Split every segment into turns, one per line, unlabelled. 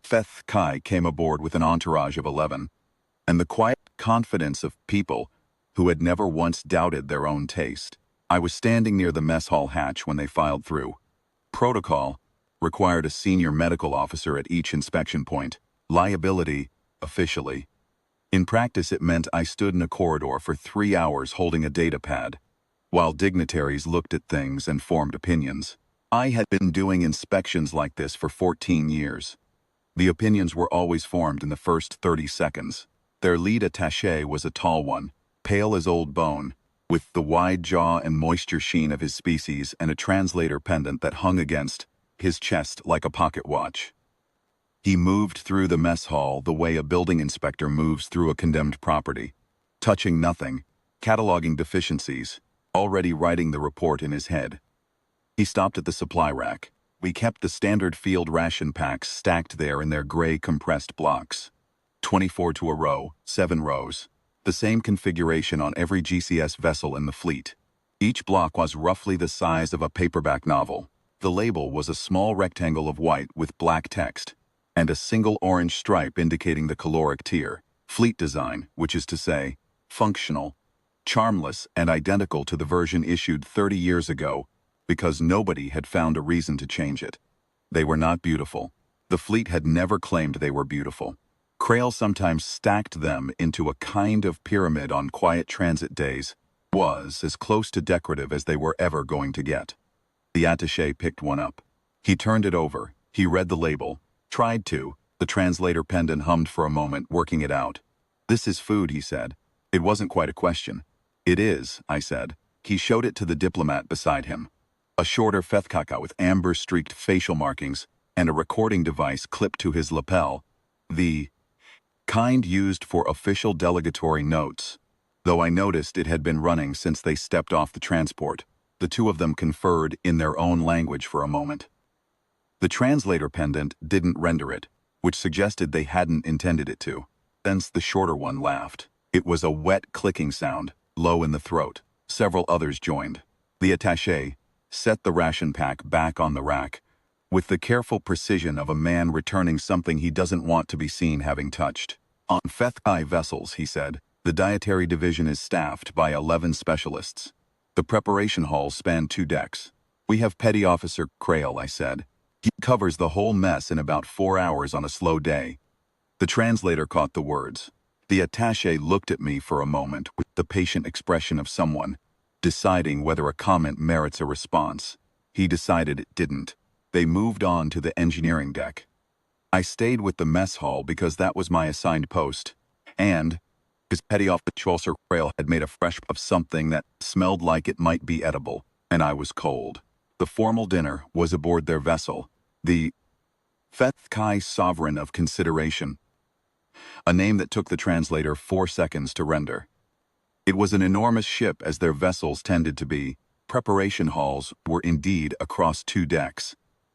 Pheth'kai came aboard with an entourage of 11, and the quiet confidence of people who had never once doubted their own taste. I was standing near the mess hall hatch when they filed through. Protocol required a senior medical officer at each inspection point. Liability, officially. In practice, it meant I stood in a corridor for 3 hours holding a data pad, while dignitaries looked at things and formed opinions. I had been doing inspections like this for 14 years. The opinions were always formed in the first 30 seconds. Their lead attaché was a tall one, pale as old bone, with the wide jaw and moisture sheen of his species and a translator pendant that hung against his chest like a pocket watch. He moved through the mess hall the way a building inspector moves through a condemned property, touching nothing, cataloging deficiencies, already writing the report in his head. He stopped at the supply rack. We kept the standard field ration packs stacked there in their gray compressed blocks. 24 to a row, 7 rows. The same configuration on every GCS vessel in the fleet. Each block was roughly the size of a paperback novel. The label was a small rectangle of white with black text, and a single orange stripe indicating the caloric tier. Fleet design, which is to say, functional, charmless, and identical to the version issued 30 years ago, because nobody had found a reason to change it. They were not beautiful. The fleet had never claimed they were beautiful. Crail sometimes stacked them into a kind of pyramid on quiet transit days, was as close to decorative as they were ever going to get. The attaché picked one up. He turned it over. He read the label. Tried to. The translator pendant hummed for a moment, working it out. "This is food," he said. It wasn't quite a question. "It is," I said. He showed it to the diplomat beside him. A shorter Pheth'kai with amber-streaked facial markings and a recording device clipped to his lapel, the kind used for official delegatory notes. Though I noticed it had been running since they stepped off the transport, the two of them conferred in their own language for a moment. The translator pendant didn't render it, which suggested they hadn't intended it to. Thence the shorter one laughed. It was a wet clicking sound, low in the throat. Several others joined. The attaché set the ration pack back on the rack, with the careful precision of a man returning something he doesn't want to be seen having touched. "On Pheth'kai vessels," he said, "the dietary division is staffed by 11 specialists. The preparation halls span 2 decks. We have Petty Officer Crail," I said. "He covers the whole mess in about 4 hours on a slow day." The translator caught the words. The attaché looked at me for a moment with the patient expression of someone deciding whether a comment merits a response. He decided it didn't. They moved on to the engineering deck. I stayed with the mess hall because that was my assigned post, and because Petty Officer Crail had made a fresh of something that smelled like it might be edible, and I was cold. The formal dinner was aboard their vessel, the Pheth'kai Sovereign of Consideration, a name that took the translator 4 seconds to render. It was an enormous ship, as their vessels tended to be. Preparation halls were indeed across 2 decks.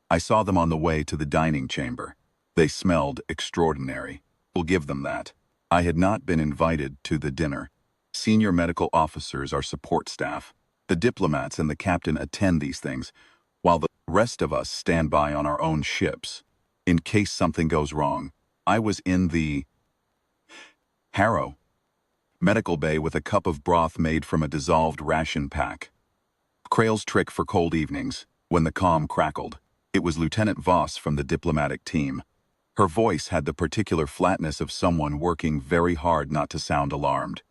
I saw them on the way to the dining chamber. They smelled extraordinary. We'll give them that. I had not been invited to the dinner. Senior medical officers are support staff. The diplomats and the captain attend these things, while the rest of us stand by on our own ships, in case something goes wrong. I was in the Harrow medical bay with a cup of broth made from a dissolved ration pack. Crail's trick for cold evenings, when the comm crackled. It was Lieutenant Voss from the diplomatic team. Her voice had the particular flatness of someone working very hard not to sound alarmed.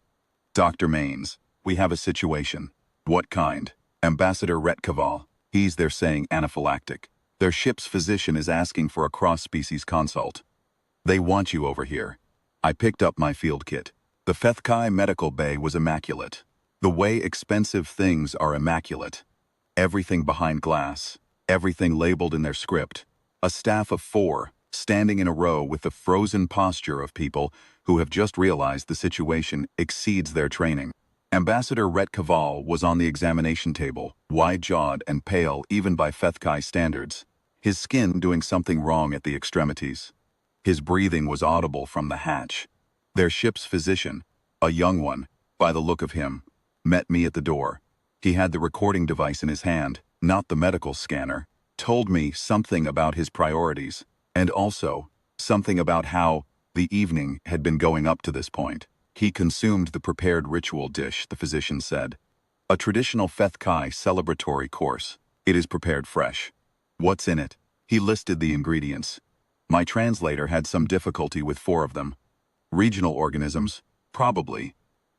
"Dr. Maines, we have a situation." "What kind?" "Ambassador Retkaval. He's, they're saying, anaphylactic. Their ship's physician is asking for a cross-species consult. They want you over here." I picked up my field kit. The Pheth'kai medical bay was immaculate. The way expensive things are immaculate. Everything behind glass. Everything labeled in their script. A staff of 4, standing in a row with the frozen posture of people who have just realized the situation exceeds their training. Ambassador Retkaval was on the examination table, wide-jawed and pale even by Pheth'kai standards, his skin doing something wrong at the extremities. His breathing was audible from the hatch. Their ship's physician, a young one, by the look of him, met me at the door. He had the recording device in his hand, not the medical scanner, told me something about his priorities, and also Something about how the evening had been going up to this point. He consumed the prepared ritual dish, the physician said. A traditional Pheth'kai celebratory course. It is prepared fresh. What's in it? He listed the ingredients. My translator had some difficulty with 4 of them. Regional organisms? Probably.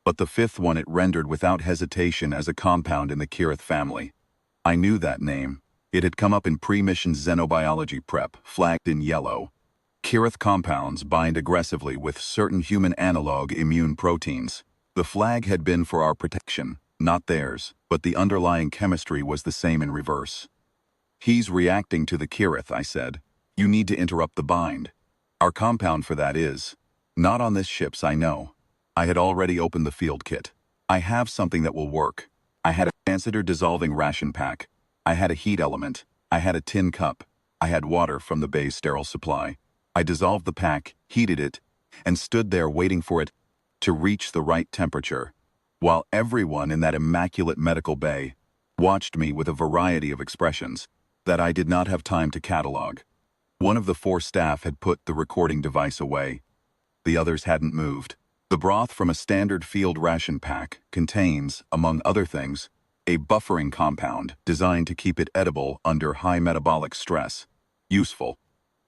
But the 5th one it rendered without hesitation as a compound in the Kirith family. I knew that name. It had come up in pre-mission xenobiology prep, flagged in yellow. Kirith compounds bind aggressively with certain human analog immune proteins. The flag had been for our protection, not theirs, but the underlying chemistry was the same in reverse. He's reacting to the Kirith, I said. You need to interrupt the bind. Our compound for that is. Not on this ship's, I know. I had already opened the field kit. I have something that will work. I had a fancier dissolving ration pack. I had a heat element. I had a tin cup. I had water from the bay's sterile supply. I dissolved the pack, heated it, and stood there waiting for it to reach the right temperature, while everyone in that immaculate medical bay watched me with a variety of expressions that I did not have time to catalog. One of the 4 staff had put the recording device away. The others hadn't moved. The broth from a standard field ration pack contains, among other things, a buffering compound designed to keep it edible under high metabolic stress. Useful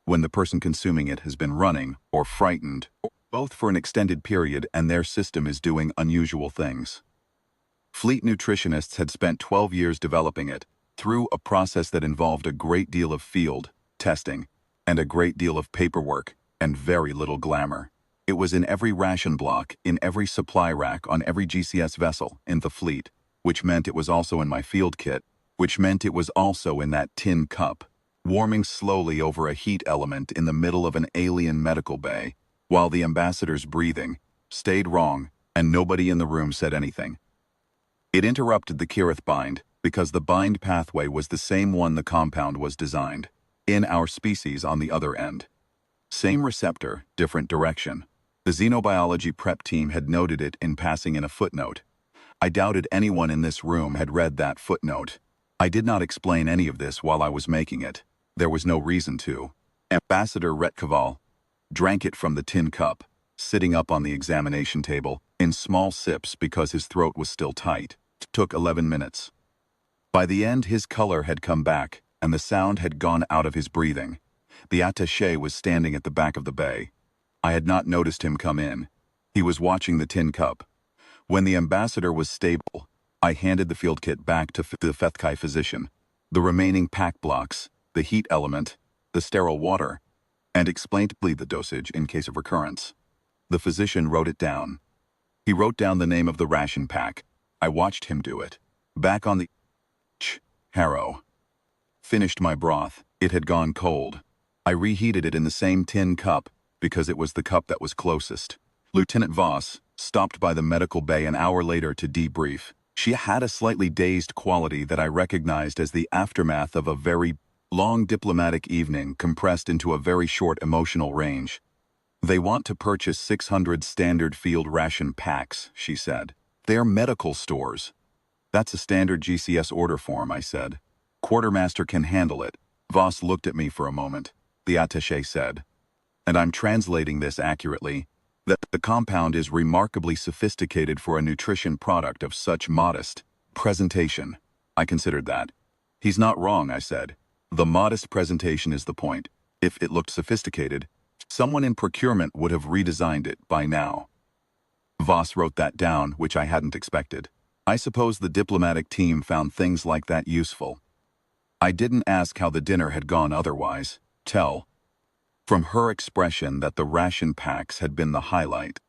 when the person consuming it has been running or frightened, both for an extended period and their system is doing unusual things. Fleet nutritionists had spent 12 years developing it, through a process that involved a great deal of field testing and a great deal of paperwork and very little glamour. It was in every ration block, in every supply rack on every GCS vessel in the fleet, which meant it was also in my field kit, which meant it was also in that tin cup, warming slowly over a heat element in the middle of an alien medical bay, while the ambassador's breathing stayed wrong and nobody in the room said anything. It interrupted the Kirith bind because the bind pathway was the same one the compound was designed, in our species on the other end. Same receptor, different direction. The xenobiology prep team had noted it in passing in a footnote. I doubted anyone in this room had read that footnote. I did not explain any of this while I was making it. There was no reason to. Ambassador Retkaval drank it from the tin cup, sitting up on the examination table, in small sips because his throat was still tight. It took 11 minutes. By the end, his color had come back, and the sound had gone out of his breathing. The attaché was standing at the back of the bay. I had not noticed him come in. He was watching the tin cup. When the ambassador was stable, I handed the field kit back to the Pheth'kai physician, the remaining pack blocks, the heat element, the sterile water, and explained the dosage in case of recurrence. The physician wrote it down. He wrote down the name of the ration pack. I watched him do it. Back on the harrow. Finished my broth. It had gone cold. I reheated it in the same tin cup because it was the cup that was closest. Lieutenant Voss stopped by the medical bay an hour later to debrief. She had a slightly dazed quality that I recognized as the aftermath of a very long diplomatic evening compressed into a very short emotional range. They want to purchase 600 standard field ration packs, she said. They're medical stores. That's a standard GCS order form, I said. Quartermaster can handle it. Voss looked at me for a moment. The attaché said, and I'm translating this accurately, that the compound is remarkably sophisticated for a nutrition product of such modest presentation. I considered that. He's not wrong, I said. The modest presentation is the point. If it looked sophisticated, someone in procurement would have redesigned it by now. Voss wrote that down, which I hadn't expected. I suppose the diplomatic team found things like that useful. I didn't ask how the dinner had gone otherwise. Tell from her expression that the ration packs had been the highlight.